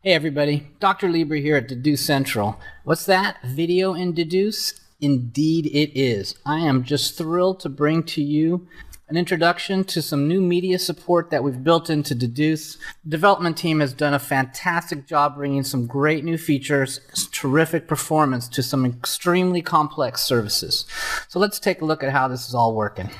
Hey everybody, Dr. Lieber here at Dedoose Central. What's that? Video in Dedoose? Indeed it is. I am just thrilled to bring to you an introduction to some new media support that we've built into Dedoose. The development team has done a fantastic job bringing some great new features, terrific performance to some extremely complex services. So let's take a look at how this is all working.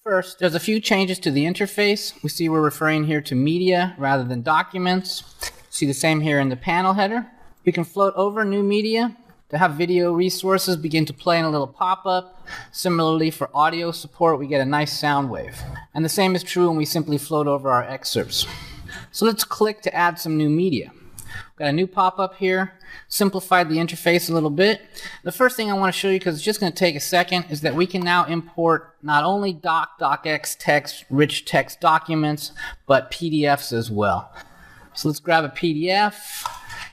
First, there's a few changes to the interface. We see we're referring here to media rather than documents. See the same here in the panel header. We can float over new media to have video resources begin to play in a little pop-up. Similarly, for audio support, we get a nice sound wave. And the same is true when we simply float over our excerpts. So let's click to add some new media. We've got a new pop-up here, simplified the interface a little bit. The first thing I want to show you, because it's just going to take a second, is that we can now import not only docx text, rich text documents, but PDFs as well. So let's grab a PDF,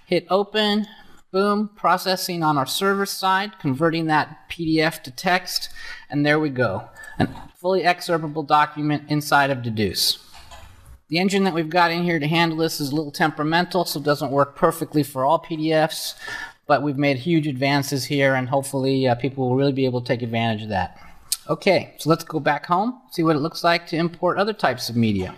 hit open, boom, processing on our server side, converting that PDF to text, and there we go. A fully excerptable document inside of Dedoose. The engine that we've got in here to handle this is a little temperamental, so it doesn't work perfectly for all PDFs, but we've made huge advances here, and hopefully people will really be able to take advantage of that. Okay, so let's go back home, see what it looks like to import other types of media.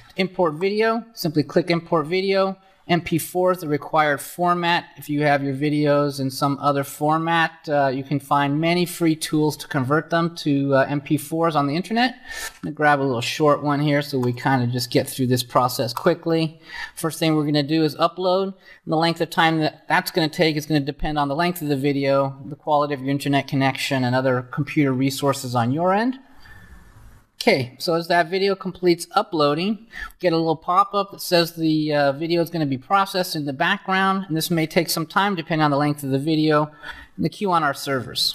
To import video, simply click Import Video. MP4 is the required format. If you have your videos in some other format, you can find many free tools to convert them to MP4s on the internet. I'm going to grab a little short one here so we kind of just get through this process quickly. First thing we're going to do is upload. And the length of time that's going to take is going to depend on the length of the video, the quality of your internet connection, and other computer resources on your end. Okay, so as that video completes uploading, we get a little pop-up that says the video is going to be processed in the background, and this may take some time depending on the length of the video and the queue on our servers.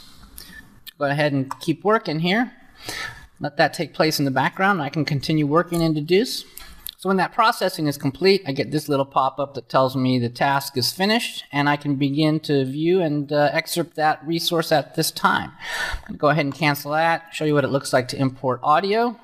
Go ahead and keep working here. Let that take place in the background, and I can continue working in Dedoose. So when that processing is complete, I get this little pop-up that tells me the task is finished, and I can begin to view and excerpt that resource at this time. I'm going to go ahead and cancel that, show you what it looks like to import audio.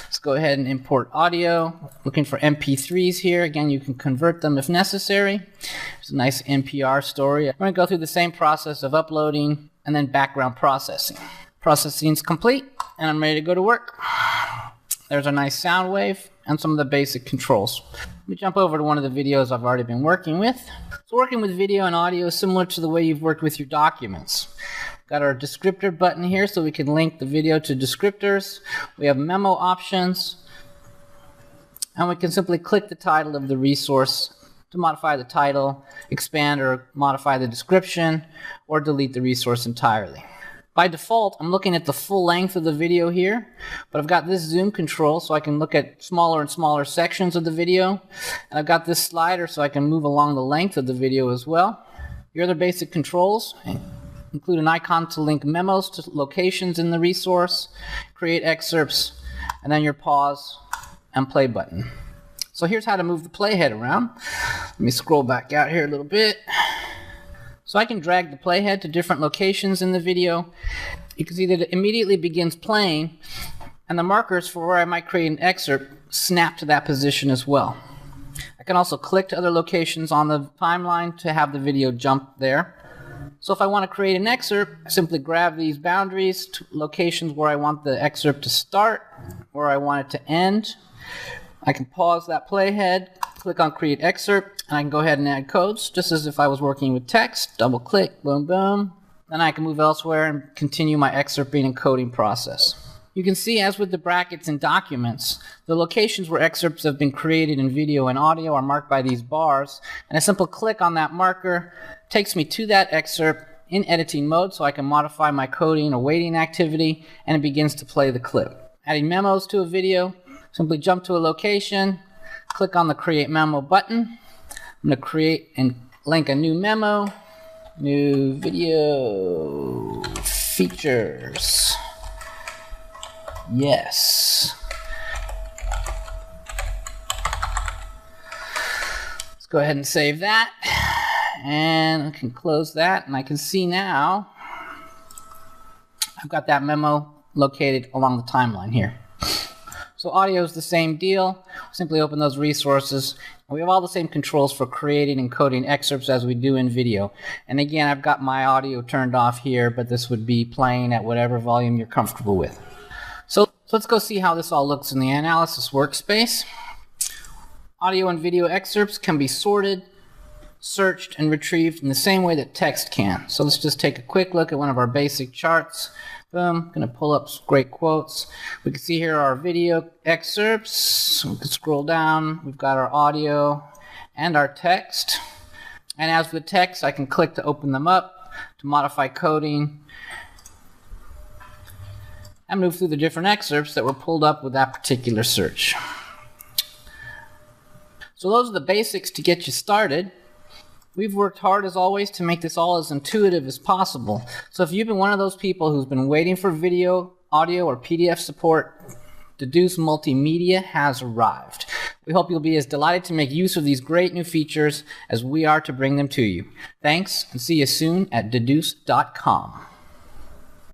Let's go ahead and import audio. Looking for MP3s here. Again, you can convert them if necessary. There's a nice NPR story. I'm going to go through the same process of uploading and then background processing. Processing is complete, and I'm ready to go to work. There's a nice sound wave and some of the basic controls. Let me jump over to one of the videos I've already been working with. So working with video and audio is similar to the way you've worked with your documents. Got our descriptor button here so we can link the video to descriptors. We have memo options, and we can simply click the title of the resource to modify the title, expand or modify the description, or delete the resource entirely. By default, I'm looking at the full length of the video here, but I've got this zoom control so I can look at smaller and smaller sections of the video, and I've got this slider so I can move along the length of the video as well. Your other basic controls include an icon to link memos to locations in the resource, create excerpts, and then your pause and play button. So here's how to move the playhead around. Let me scroll back out here a little bit. So I can drag the playhead to different locations in the video. You can see that it immediately begins playing, and the markers for where I might create an excerpt snap to that position as well. I can also click to other locations on the timeline to have the video jump there. So if I want to create an excerpt, I simply grab these boundaries to locations where I want the excerpt to start, where I want it to end. I can pause that playhead, click on Create Excerpt, and I can go ahead and add codes, just as if I was working with text. Double click, boom, boom. Then I can move elsewhere and continue my excerpting and coding process. You can see, as with the brackets and documents, the locations where excerpts have been created in video and audio are marked by these bars, and a simple click on that marker takes me to that excerpt in editing mode so I can modify my coding or waiting activity, and it begins to play the clip. Adding memos to a video, simply jump to a location, click on the Create Memo button. I'm going to create and link a new memo, new video features. Yes. Let's go ahead and save that. And I can close that, and I can see now I've got that memo located along the timeline here. So audio is the same deal. Simply open those resources. We have all the same controls for creating and coding excerpts as we do in video. And again, I've got my audio turned off here, but this would be playing at whatever volume you're comfortable with. So let's go see how this all looks in the analysis workspace. Audio and video excerpts can be sorted, searched, and retrieved in the same way that text can. So let's just take a quick look at one of our basic charts. Boom, going to pull up some great quotes. We can see here our video excerpts. We can scroll down. We've got our audio and our text. And as with text, I can click to open them up, to modify coding, and move through the different excerpts that were pulled up with that particular search. So those are the basics to get you started. We've worked hard, as always, to make this all as intuitive as possible. So if you've been one of those people who's been waiting for video, audio, or PDF support, Dedoose Multimedia has arrived. We hope you'll be as delighted to make use of these great new features as we are to bring them to you. Thanks, and see you soon at dedoose.com.